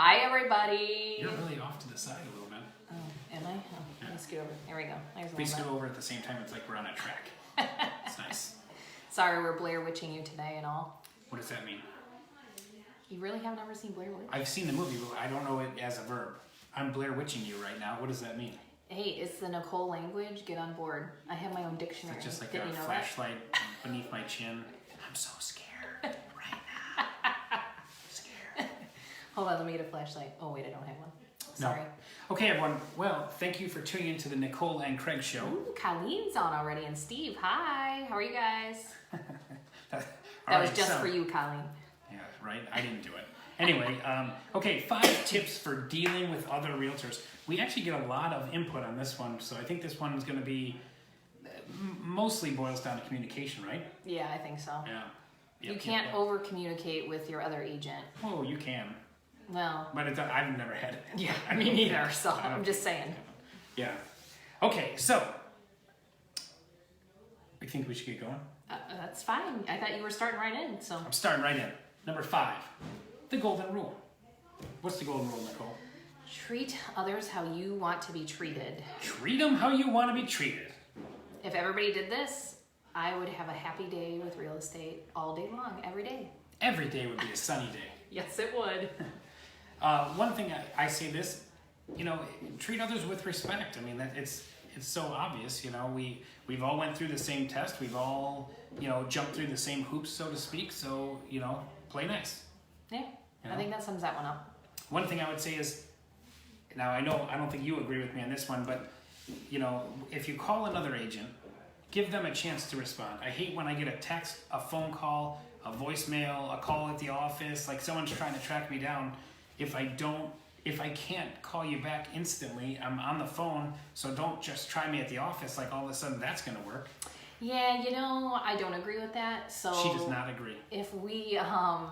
Hi, everybody. You're really off to the side a little bit. Oh, am I? Oh, let me scoot over. There we go. There's We scoot over at the same time. It's like we're on a track. It's nice. Sorry, we're Blair Witching you today and all. What does that mean? You really have never seen Blair Witch? I've seen the movie, but I don't know it as a verb. I'm Blair Witching you right now. What does that mean? Hey, it's the Nicole language. Get on board. I have my own dictionary. It's just like Did a you know flashlight beneath my chin. I'm so scared right now. Scared. Hold on, let me get a flashlight. Oh, wait, I don't have one. Sorry. No. Okay, everyone. Well, thank you for tuning into the Nicole and Craig show. Ooh, Colleen's on already, and Steve. Hi. How are you guys? That was just for you, Colleen. Yeah, right? I didn't do it. Anyway, okay, 5 tips for dealing with other realtors. We actually get a lot of input on this one, so I think this one is going to be mostly boils down to communication, right? Yeah, I think so. Yeah. You can't over-communicate with your other agent. Oh, you can. Well. But I've never had it. Yeah, me neither, so I'm just saying. Yeah. Okay, so I think we should get going. That's fine. I thought you were starting right in, so. I'm starting right in. Number 5, the golden rule. What's the golden rule, Nicole? Treat others how you want to be treated. Treat them how you want to be treated. If everybody did this, I would have a happy day with real estate all day long, every day. Every day would be a sunny day. Yes, it would. One thing I say this, treat others with respect. I mean, it's so obvious. We've all went through the same test. We've all, jumped through the same hoops, so to speak. So, play nice. Yeah, I think that sums that one up. One thing I would say is, now I don't think you agree with me on this one, but, if you call another agent, give them a chance to respond. I hate when I get a text, a phone call, a voicemail, a call at the office, like someone's trying to track me down. If I can't call you back instantly, I'm on the phone, so don't just try me at the office like all of a sudden that's going to work. Yeah, I don't agree with that. So she does not agree. If we,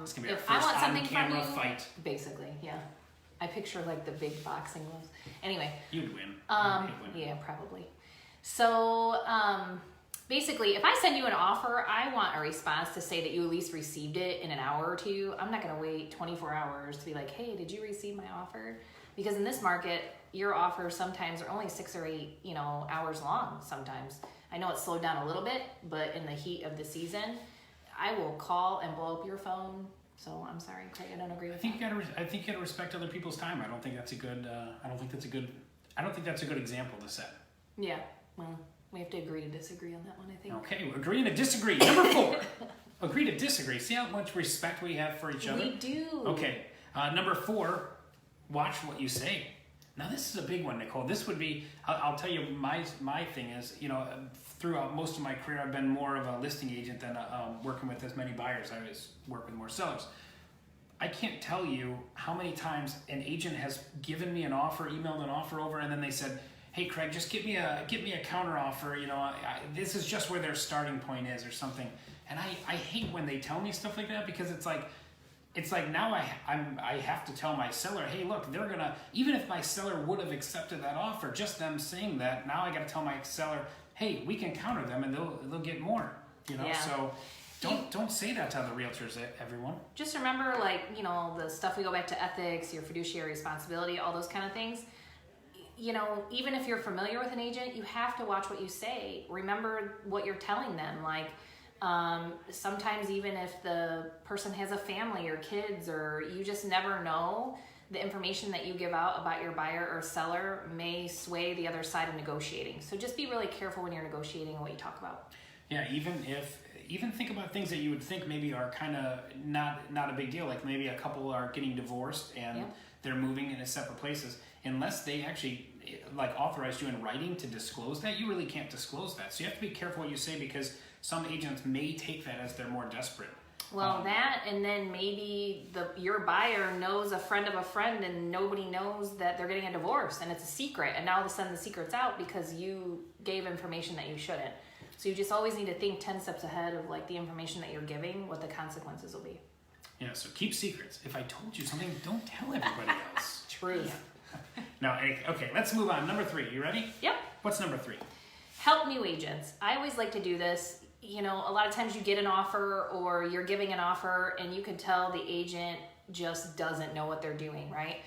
it's gonna be our if first I want something from you, fight. Basically, yeah. I picture like the big boxing gloves. Anyway. You'd win. Yeah, probably. So, basically, if I send you an offer, I want a response to say that you at least received it in an hour or two. I'm not going to wait 24 hours to be like, hey, did you receive my offer? Because in this market, your offers sometimes are only 6 or 8, hours long sometimes. I know it's slowed down a little bit, but in the heat of the season, I will call and blow up your phone. So I'm sorry, Craig, I don't agree with that. I think you gotta respect other people's time. I don't think that's a good example to set. Yeah, well, we have to agree to disagree on that one, I think. Okay, agree to disagree. Number 4, agree to disagree. See how much respect we have for each other? We do. Okay, number 4, watch what you say. Now this is a big one, Nicole. This would be, I'll tell you, my thing is, throughout most of my career, I've been more of a listing agent than working with as many buyers. I was working with more sellers. I can't tell you how many times an agent has given me an offer, emailed an offer over, and then they said, hey Craig, just get me a counter offer. This is just where their starting point is or something. And I hate when they tell me stuff like that, because it's like now I have to tell my seller, hey, look, they're gonna, even if my seller would have accepted that offer, just them saying that, now I got to tell my seller, hey, we can counter them and they'll get more. Yeah. So don't say that to other realtors, everyone. Just remember, the stuff we go back to ethics, your fiduciary responsibility, all those kind of things. Even if you're familiar with an agent, you have to watch what you say. Remember what you're telling them. Sometimes even if the person has a family or kids, or you just never know, the information that you give out about your buyer or seller may sway the other side of negotiating. So just be really careful when you're negotiating and what you talk about. Yeah, even think about things that you would think maybe are kind of not a big deal. Like maybe a couple are getting divorced and they're moving into separate places. Unless they actually authorized you in writing to disclose that, you really can't disclose that. So you have to be careful what you say, because some agents may take that as they're more desperate. Well, that, and then maybe your buyer knows a friend of a friend and nobody knows that they're getting a divorce and it's a secret, and now all of a sudden the secret's out because you gave information that you shouldn't. So you just always need to think 10 steps ahead of the information that you're giving, what the consequences will be. Yeah, so keep secrets. If I told you something, don't tell everybody else. Truth. No, okay, let's move on. Number 3, you ready? Yep. What's number 3? Help new agents. I always like to do this. A lot of times you get an offer or you're giving an offer and you can tell the agent just doesn't know what they're doing, right?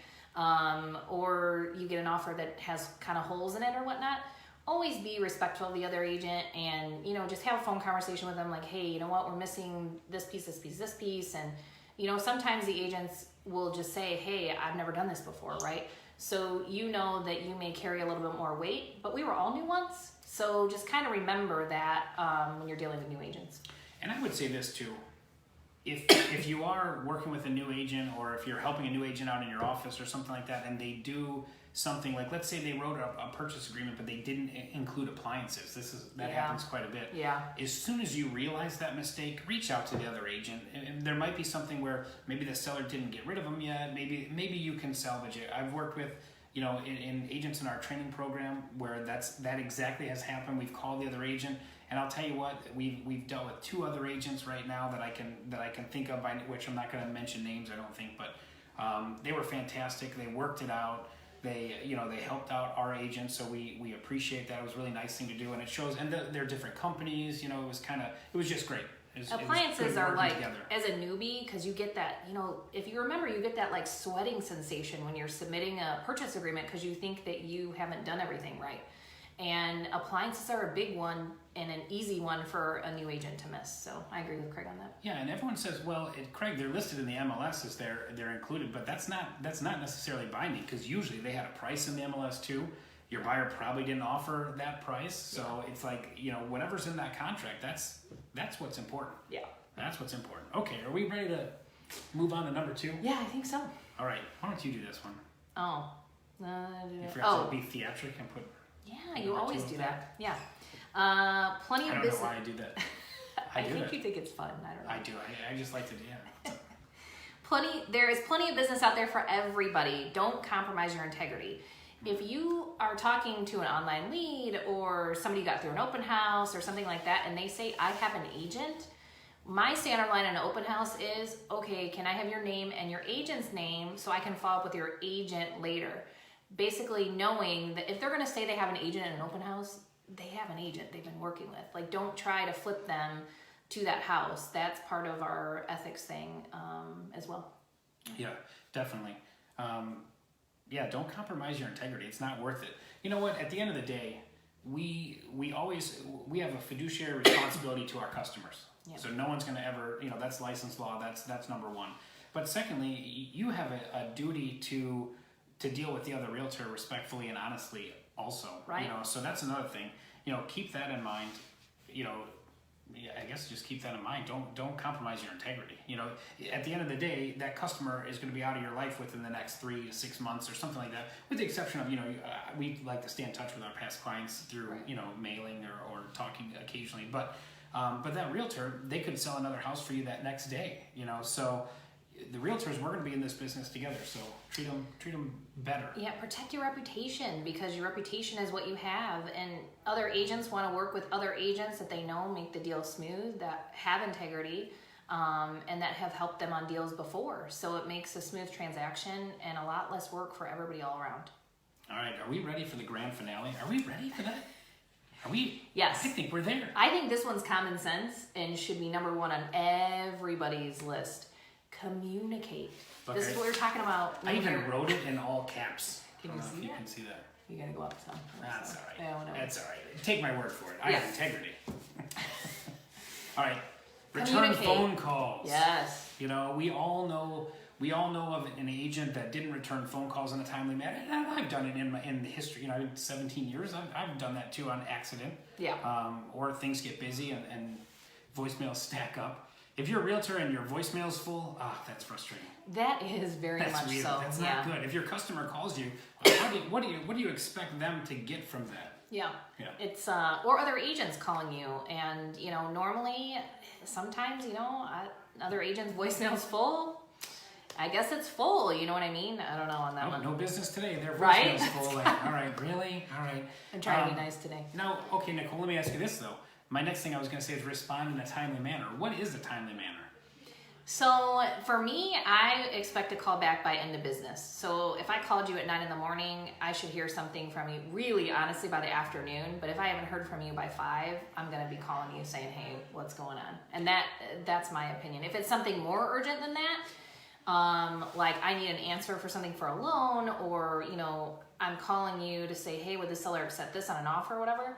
Or you get an offer that has kind of holes in it or whatnot. Always be respectful of the other agent, and just have a phone conversation with them, like, hey, you know what, we're missing this piece, and sometimes the agents will just say, hey, I've never done this before, right? So that you may carry a little bit more weight, but we were all new once, so just kind of remember that when you're dealing with new agents. And I would say this too, if you are working with a new agent, or if you're helping a new agent out in your office or something like that, and they do something like, let's say they wrote a purchase agreement, but they didn't include appliances. That happens quite a bit. Yeah. As soon as you realize that mistake, reach out to the other agent. And there might be something where maybe the seller didn't get rid of them yet. Maybe you can salvage it. I've worked with, in agents in our training program where that exactly has happened. We've called the other agent, and I'll tell you what, we've dealt with 2 other agents right now that I can think of, by which I'm not going to mention names, I don't think, but they were fantastic. They worked it out. They helped out our agents, so we appreciate that. It was a really nice thing to do, and it shows. And they're different companies. It was just great. Appliances are like, as a newbie, because you get that, if you remember, you get that like sweating sensation when you're submitting a purchase agreement because you think that you haven't done everything right. And appliances are a big one and an easy one for a new agent to miss. So I agree with Craig on that. Yeah, and everyone says, well, Craig, they're listed in the MLS as they're included, but that's not necessarily binding, because usually they had a price in the MLS too. Your buyer probably didn't offer that price, so it's like, whatever's in that contract, that's what's important. Yeah. That's what's important. Okay, are we ready to move on to number 2? Yeah, I think so. All right, why don't you do this one? Oh. You forgot to be theatric and put... Yeah, you always do that. Yeah. Plenty of business. I don't know why I do that. I think you think it's fun. I don't know. I do. I just like to do it. There is plenty of business out there for everybody. Don't compromise your integrity. If you are talking to an online lead, or somebody got through an open house or something like that, and they say, I have an agent, my standard line in an open house is, okay, can I have your name and your agent's name so I can follow up with your agent later? Basically knowing that if they're going to say they have an agent in an open house, they have an agent they've been working with. Like, don't try to flip them to that house. That's part of our ethics thing as well. Yeah, definitely. Don't compromise your integrity. It's not worth it. You know what? At the end of the day, we have a fiduciary responsibility to our customers. Yeah. So no one's going to ever, that's license law. That's number one. But secondly, you have a duty to deal with the other realtor respectfully and honestly also. Right. So that's another thing. Keep that in mind. I guess just keep that in mind. Don't compromise your integrity. At the end of the day, that customer is going to be out of your life within the next 3 to 6 months or something like that. With the exception of, we like to stay in touch with our past clients through, mailing or talking occasionally. But that realtor, they could sell another house for you that next day. So the realtors, we're going to be in this business together. So treat them better. Yeah, protect your reputation, because your reputation is what you have, and other agents want to work with other agents that they know make the deal smooth, that have integrity, and that have helped them on deals before. So it makes a smooth transaction and a lot less work for everybody all around. All right, are we ready for the grand finale? Are we ready for that? Are we? Yes. I think we're there. I think this one's common sense and should be number 1 on everybody's list. Communicate. Okay. This is what we were talking about. I even wrote it in all caps. Can you see that? You can see that. You gotta go up some. That's all right. Yeah, that's all right. Take my word for it. I have integrity. All right. Return phone calls. Yes. We all know of an agent that didn't return phone calls in a timely manner. And I've done it in the history. 17 years. I've done that too on accident. Yeah. Or things get busy and voicemails stack up. If you're a realtor and your voicemail's full, that's frustrating. That is very much so. That's not good. If your customer calls you, what do you expect them to get from that? Yeah. It's or other agents calling you, and normally, sometimes other agents' voicemail's full. I guess it's full. You know what I mean? I don't know on that one. No business today. Their voicemail's full. Like, all right, really? All right. I'm trying to be nice today. Now, okay, Nicole. Let me ask you this though. My next thing I was going to say is respond in a timely manner. What is a timely manner? So for me, I expect a call back by end of business. So if I called you at 9 in the morning, I should hear something from you really honestly by the afternoon. But if I haven't heard from you by 5, I'm going to be calling you saying, hey, what's going on? And that's my opinion. If it's something more urgent than that, like I need an answer for something for a loan, or, you know, I'm calling you to say, hey, would the seller accept this on an offer or whatever,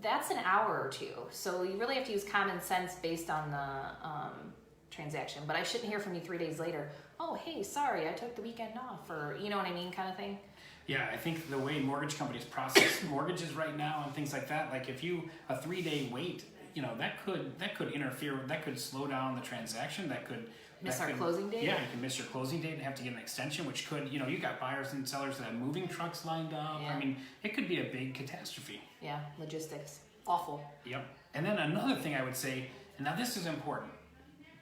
that's an hour or two. So you really have to use common sense based on the transaction. But I shouldn't hear from you 3 days later, oh, hey, sorry, I took the weekend off, or you know what I mean, kind of thing. Yeah, I think the way mortgage companies process mortgages right now and things like that, like if you, a 3-day wait, you know, that could interfere, that could slow down the transaction, that could miss our closing date. Yeah, you can miss your closing date and have to get an extension, which could, you know, you got buyers and sellers that have moving trucks lined up. Yeah. I mean, it could be a big catastrophe. Yeah, logistics, awful. Yep. And then another thing I would say, and now this is important,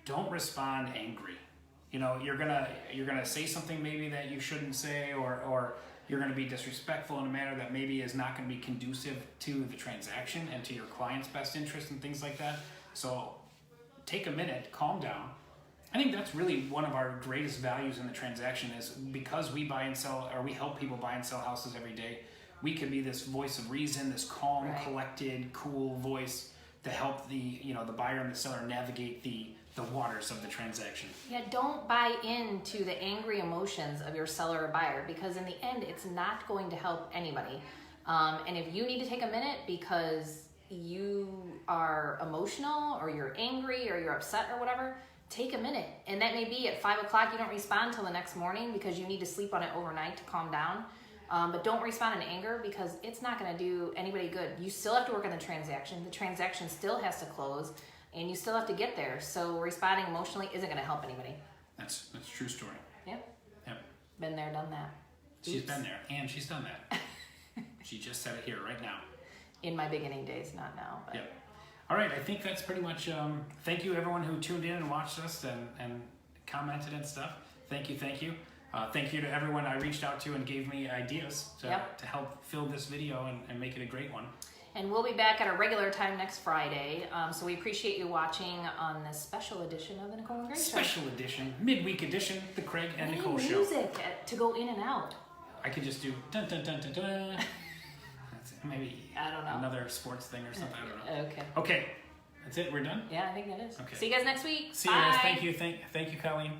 don't respond angry. You know, you're gonna say something maybe that you shouldn't say, or you're going to be disrespectful in a manner that maybe is not going to be conducive to the transaction and to your client's best interest and things like that. So take a minute, calm down. I think that's really one of our greatest values in the transaction, is because we buy and sell, or we help people buy and sell houses every day, we can be this voice of reason, this calm, right, collected, cool voice to help the, you know, the buyer and the seller navigate the waters of the transaction. Yeah, don't buy into the angry emotions of your seller or buyer, because in the end, it's not going to help anybody. And if you need to take a minute because you are emotional, or you're angry, or you're upset, or whatever, take a minute. And that may be at 5 o'clock, you don't respond until the next morning because you need to sleep on it overnight to calm down. But don't respond in anger, because it's not going to do anybody good. You still have to work on the transaction. The transaction still has to close, and you still have to get there. So responding emotionally isn't going to help anybody. That's a true story. Yep. Yep. Been there, done that. She's been there, and she's done that. She just said it here right now. In my beginning days, not now. But. Yep. All right, I think that's pretty much, thank you everyone who tuned in and watched us and commented and stuff. Thank you. Thank you to everyone I reached out to and gave me ideas to help fill this video and make it a great one. And we'll be back at our regular time next Friday. So we appreciate you watching on this special edition of the Nicole and Gray Show. Special edition, midweek edition, the Craig and Nicole Show. Music to go in and out. I could just do dun dun dun dun dun. That's it. Maybe I don't know, another sports thing or something. I don't know. Okay. Okay, that's it. We're done. Yeah, I think that is. Okay. See you guys next week. See you guys. Thank you. Thank you, Colleen.